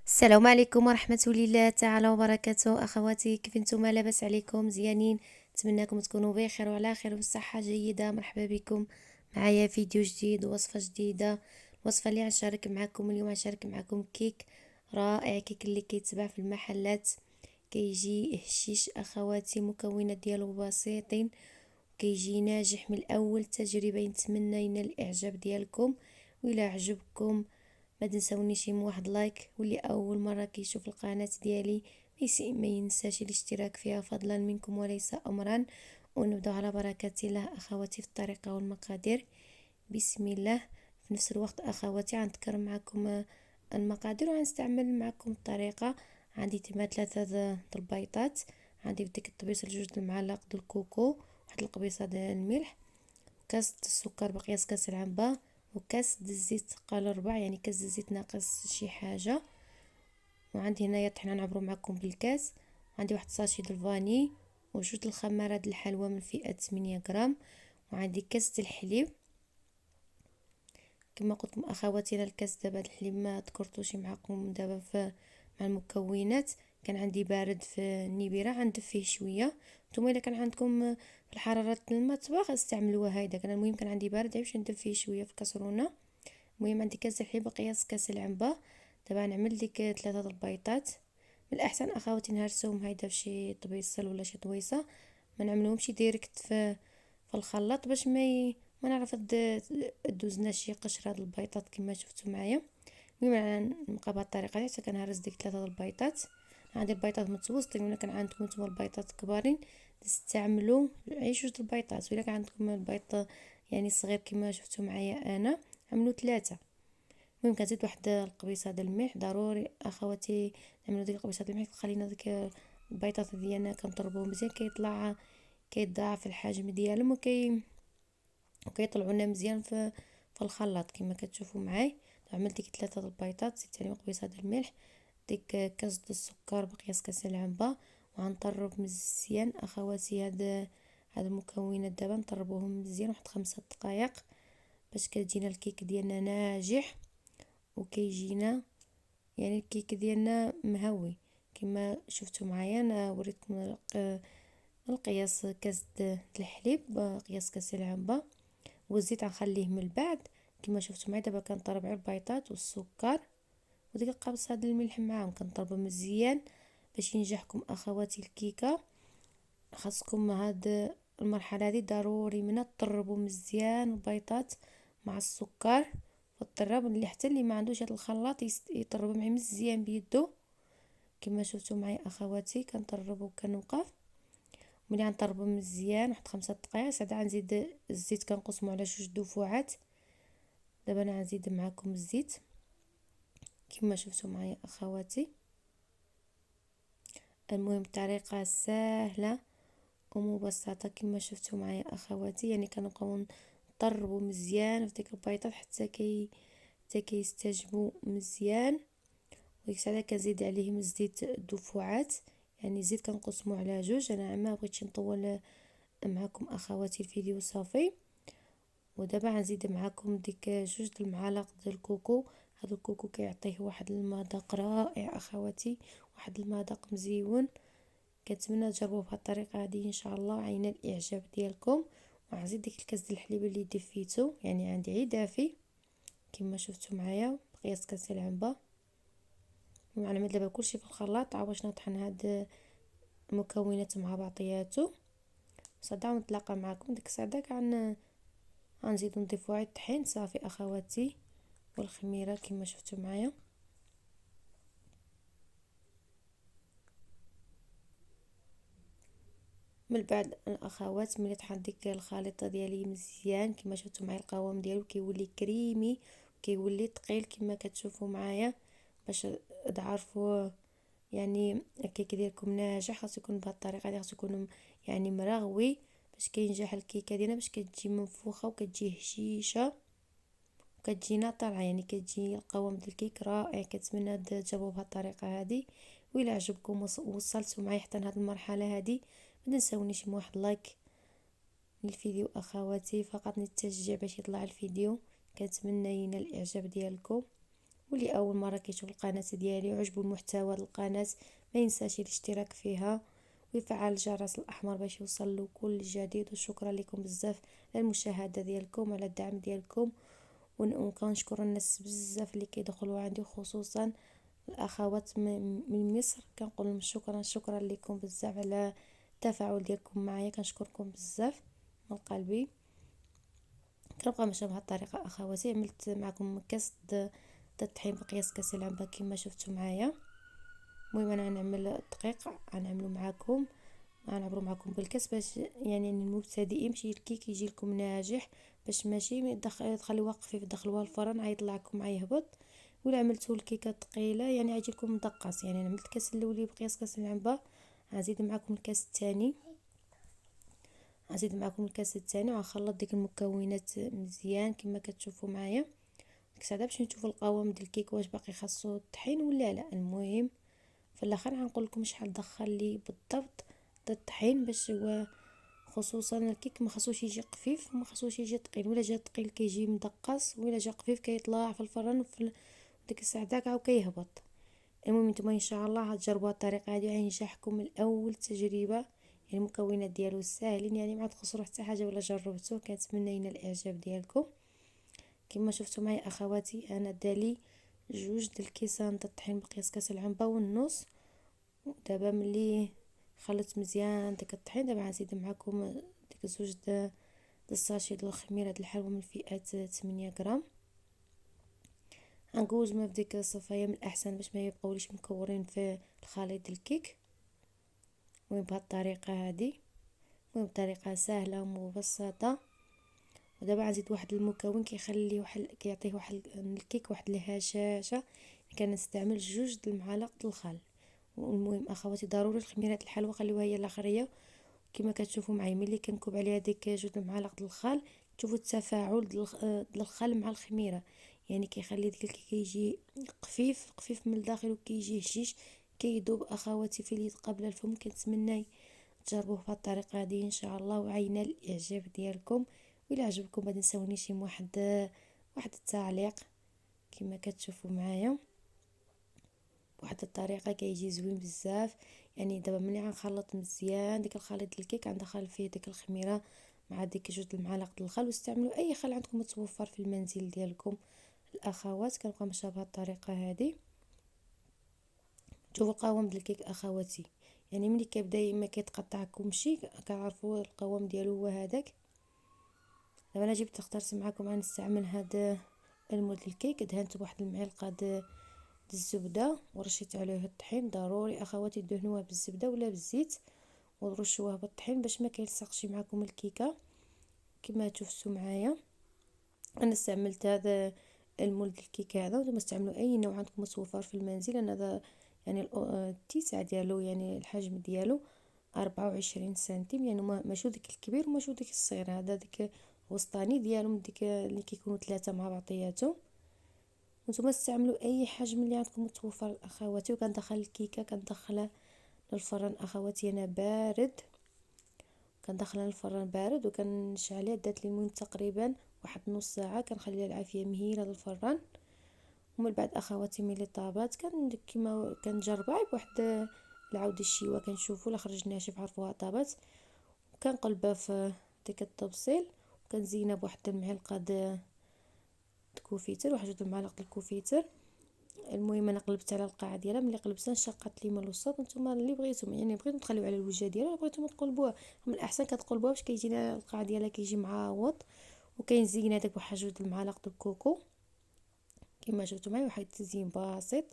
السلام عليكم ورحمة الله تعالى وبركاته. أخواتي، كيف نتوما؟ لاباس عليكم؟ مزيانين؟ نتمنىكم تكونوا بخير وعلى خير وبصحة جيدة. مرحبا بكم معايا فيديو جديد ووصفة جديدة. الوصفة اللي غنشارك معكم اليوم غنشارك معكم كيك رائع، كيك اللي كيتباع في المحلات، كيجي هشيش اخواتي، مكونات ديالو بسيطين، كيجي ناجح من الاول تجربة. نتمنى ينال الاعجاب ديالكم، وإلا عجبكم ما تنسونيش واحد لايك، واللي اول مره كيشوف القناه ديالي ما ينساش الاشتراك فيها فضلا منكم وليس امرا. ونبدا على بركه الله اخواتي في الطريقه والمقادير. بسم الله. في نفس الوقت اخواتي غنذكر معكم المقادير وغنستعمل معكم الطريقه. عندي تما 3 البيضات، عندي بديك الطبيصه جوج المعالق د الكوكو، واحد القبيصه د الملح، كاس السكر بقياس كاس العنبه، وكاس الزيت قال ربع، يعني كاس الزيت ناقص شي حاجه. وعندي هنايا الطحين نعبرو معكم بالكاس. عندي واحد ساشي د الفاني وجوج الخمارات الحلوى من فئه 8 غرام. وعندي كاس الحليب. كما قلت لكم اخواتي، انا الكاس دابا الحليب ما ذكرتوش معكم دابا مع المكونات. كان عندي بارد في النبيره غندف فيه شويه. نتوما الا كان عندكم في الحراره المطبخ استعملوها هيدا. كان المهم كان عندي بارد باش ندف فيه شويه في الكاسرونه. المهم عندي كاس الحليب بقياس كاس العنبه. دابا نعمل ديك 3 البيضات. من الاحسن اخواتي نهرسوهم هيدا فشي طبيصل ولا شي طويصه، ما نعملوهمش ديريكت في الخلاط باش ما نعرف دوزنا شي قشر هاد البيضات كما شفتوا معايا. المهم نبقى بهاد الطريقه حتى كنهرس ديك 3 البيضات. عندي البيضات متوسطين، ولا كان عندكم نتوما البيضات كبارين تستعملوا غير جوج البيضات، ولا كان عندكم البيض يعني صغير كما شفتوا معايا انا عملوا 3. المهم كنزيد واحد القبيصه د الملح، ضروري اخواتي نعملوا ديك القبيصه د الملح. خلينا ديك البيضات ديالنا كنطربوه مزيان كيطلع كيتضاعف الحجم ديالهم وكيطلعوا لنا مزيان في الخلاط كما كتشوفوا معايا. عملت ديك 3 البيضات، زدت عليهم قبيصه د الملح، ديك كاس د السكر بقياس كاس العنبه. وغنطرب مزيان اخواتي هاد المكونات. دابا نطربوهم مزيان واحد 5 دقائق باش كتجينا الكيك ديالنا ناجح، وكيجينا يعني الكيك ديالنا مهوي كما شفتوا معايا. انا وريتكم القياس كاس د الحليب بقياس كاس العنبه، والزيت غنخليه من بعد كما شفتوا معايا. دابا كنطرب على البيضات والسكر وديك القبصه د الملح معاهم، كنطربوا مزيان باش ينجحكم اخواتي الكيكه. خاصكم هاد المرحله هذه ضروري منها تطربوا مزيان البيضات مع السكر والطراب، اللي حتى اللي ما عندوش هذا الخلاط يطرب معي مزيان بيدو كما شفتوا معي اخواتي. كنطرب وكنوقف. ملي غنطربوا مزيان واحد 5 دقائق ساعه غنزيد الزيت، كنقسمو على 2 دفعات. دابا انا غنزيد معكم الزيت كما شفتوا معايا اخواتي. المهم الطريقه سهله ومبسطه كما شفتوا معايا اخواتي. يعني كنبقاو نطربوا مزيان في ديك البيضات حتى كيستجبوا مزيان. وديك الساعه كنزيد عليهم الزيت دفعات، يعني الزيت كنقسمو على 2. انا ما بغيتش نطول معكم اخواتي الفيديو صافي. ودابا غنزيد معكم ديك 2 المعالق ديال الكوكو. هذا الكوكو كيعطيه واحد المذاق رائع اخواتي، واحد المذاق مزيون. كنتمنى تجربوه بهذه الطريقه هذه ان شاء الله وعينا الاعجاب ديالكم. وغنزيد ديك الكاس ديال الحليب اللي دفيتو، يعني عندي عي دافي كما شفتوا معايا بقياس كاس العنبه. ونعمل دابا كلشي في الخلاط عا باش نطحن هاد المكونات مع بعضياتو. صداع ونتلاقى معكم ديك الساعه غنزيدو نضيفو عيد الطحين صافي اخواتي والخميره كما شفتوا معايا. من بعد الاخوات ملي طحنت ديك الخليطه ديالي مزيان كما شفتوا معايا، القوام ديالو كيولي كريمي، كيولي ثقيل كما كتشوفوا معايا. باش تعرفوا يعني الكيك ديالكم ناجح خاصو يكون بهذه الطريقه هذه، خاصو يكون يعني مرغوي باش كينجح الكيكه ديالنا، باش كتجي منفوخه وكتجي هشيشه وكتجينا طالعه، يعني كتجي القوام ديال الكيك رائع. كنتمنى تجربوا بهذه الطريقه هذه. وإلا عجبكم وصلتوا معايا حتى لهاد المرحله هذه ما تنسونيش واحد لايك للفيديو اخواتي، فقط للتشجيع باش يطلع الفيديو. كنتمنى ينال الاعجاب ديالكم. واللي اول مره كيشوف القناه ديالي وعجبو المحتوى القناه ما ينساش الاشتراك فيها ويفعل الجرس الاحمر باش يوصل كل جديد. وشكرا لكم بزاف على المشاهده ديالكم على الدعم ديالكم. وكنشكر الناس بزاف اللي كيدخلوا عندي خصوصا الاخوات من مصر. كنقول لهم شكرا لكم بزاف على التفاعل ديالكم معايا. كنشكركم بزاف من قلبي. كنبقى ماشيه بهذه الطريقه اخواتي. عملت معكم كاس الطحين بقياس كاس العنبه كما شفتوا معايا. المهم انا غنعمل الدقيق غنعملو معكم غنعبرو معكم بالكاس باش يعني المبتدئين باش الكيك يجي لكم ناجح، باش ماشي تخليوه خفيف دخلوها الفرن غيطلع لكم غيهبط. ولا عملتو الكيكه ثقيله يعني غيجيكم مدقص. يعني انا عملت الكاس الاولي بقياس كاس العنبه، غنزيد معكم الكاس الثاني وغنخلط ديك المكونات مزيان كما كتشوفوا معايا. ديك الساعه باش نشوفوا القوام ديال الكيك واش باقي خاصو الطحين ولا لا. المهم في الاخر غنقول لكم شحال دخل لي بالضبط الطحين، باش هو خصوصا الكيك ما خاصوش يجي خفيف وما خاصوش يجي ثقيل. ولا جا ثقيل كيجي مدقص، ولا جا خفيف كيطلع في الفرن في ديك الساعه داك عاو كيهبط. المهم نتوما ان شاء الله غتجربوا الطريقه هذه غينجحكم من اول تجربه. يعني المكونات ديالو ساهلين، يعني ما تخسروا حتى حاجه ولا جربتوه. كنتمنى لنا الاعجاب ديالكم. كما شفتوا معايا اخواتي انا دالي 2 الكيسان د الطحين بقياس كاس العنبه والنص. دابا ملي خلطت مزيان داك الطحين دابا غنزيد معكم ديك 2 الساشي ديال الخميره د الحلوى من فئه 8 غرام. غنقوز ما في ديك الصفايه من الاحسن باش ما يبقاوليش مكورين في الخليط ديال الكيك. المهم بهذه الطريقه هذه، المهم بطريقه سهله ومبسطه. ودابا غنزيد واحد المكون كيخلي كيعطيه واحد الكيك واحد الهشاشه. كنستعمل 2 المعالق د الخل. والمهم اخواتي ضروري الخميره الحلوى خليوها هي الاخريه. كما كتشوفوا معايا ملي كنكب عليها ديك 2 المعالق د الخل تشوفوا التفاعل د الخل مع الخميره. يعني كيخلي ديك الكيك يجي خفيف من الداخل وكيجي هشيش كيذوب اخواتي في اليد قبل الفم. كنتمنى تجربوه بهذه الطريقه هذه ان شاء الله وعينا الاعجاب ديالكم. وإلا عجبكم ما تنساونيش واحد التعليق كما كتشوفوا معايا. بواحد الطريقه كيجي زوين بزاف. يعني دابا ملي غنخلط مزيان ديك الخليط ديال الكيك غندخل فيه ديك الخميره مع ديك 2 المعالق د الخل. واستعملوا اي خل عندكم متوفر في المنزل ديالكم الاخوات. كنبقى ماشيه بهذه الطريقه هذه. شوفوا القوام ديال الكيك اخواتي، يعني ملي كيبدا ما كيتقطعكم شي كعرفوا القوام ديالو هو هذاك. دابا انا اخترت معكم غنستعمل هذا المول ديال الكيك. دهنت بواحد المعلقه د الزبده ورشيت عليه الطحين. ضروري اخواتي دهنوها بالزبده ولا بالزيت ورشوها بالطحين باش ما كيلصقش معكم الكيكه. كما شفتوا معايا انا استعملت هذا المول ديال الكيك هذا. وانتم استعملوا اي نوع عندكم متوفر في المنزل. انا هذا يعني الاتساع ديالو يعني الحجم ديالو 24 سنتيم. يعني ماشو ديك الكبير وماشو ديك الصغير، هذا ديك وسطاني ديالهم ديك اللي كيكونوا 3 مع بعضياتهم. وانتم استعملوا اي حجم اللي عندكم متوفر اخواتي. وكندخل الكيكه كندخلها للفرن اخواتي انا بارد. كندخلها للفرن بارد وكنشعلها دات لي المهم تقريبا واحد نص ساعه. كنخليها العافيه مهيله للفرن. ومن بعد اخواتي ملي طابات كما كنجربها بواحد العود الشيوه كنشوفوا لا خرج ناشف عرفوها طابت. وكنقلبها في ديك الطبسيل وكنزينها بواحد المعلقه د الكوفيتر واحد 2 المعالق د الكوفيتر. المهم انا قلبت على القاع ديالها. ملي قلبتها انشقت لي من الوسط. نتوما اللي بغيتم يعني بغيتم تخليو على الوجه ديالها بغيتم تقلبوها من الاحسن كتقلبوها باش كيجينا القاع ديالها كيجي معاوض. وكينزين هذاك بواحد 2 المعالق د الكوكو كما شفتوا معايا واحد التزيين بسيط.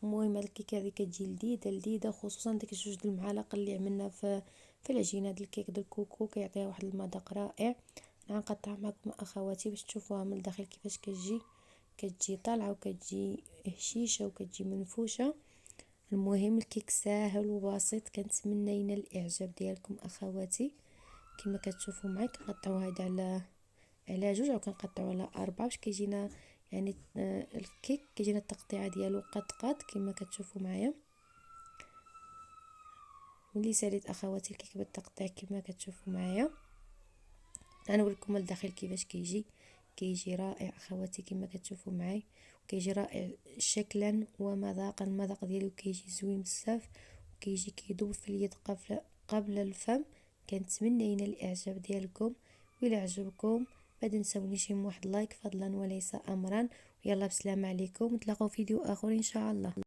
المهم هاد الكيكه هذه كتجي لذيذه خصوصا ديك 2 المعالق اللي عملنا في العجينه ديال الكيك ديال الكوكو كيعطيها واحد المذاق رائع. غنقطع معكم اخواتي باش تشوفوها من الداخل كيفاش كتجي طالعه وكتجي هشيشه وكتجي منفوشه. المهم الكيك ساهل وبسيط. كنتمنى ينال الاعجاب ديالكم اخواتي. كما كتشوفوا معايا كنقطعوا هذا على 2 او كنقطعوا على 4 باش كيجينا يعني الكيك كيجينا التقطيعه ديالو قد كما كتشوفوا معايا. ملي ساليت اخواتي الكيك بالتقطيع كما كتشوفوا معايا غنوريكم الداخل كيفاش كيجي رائع اخواتي كما كتشوفوا معايا. كيجي رائع شكلا ومذاقا. المذاق ديالو كيجي زوين بزاف وكيجي كيذوب في اليد قبل الفم. كنتمنى ينال الاعجاب ديالكم، وإلا عجبكم ما تنساونيش من واحد لايك فضلا وليس امرا. ويلا بسلامة عليكم، نتلاقاو في فيديو اخر ان شاء الله.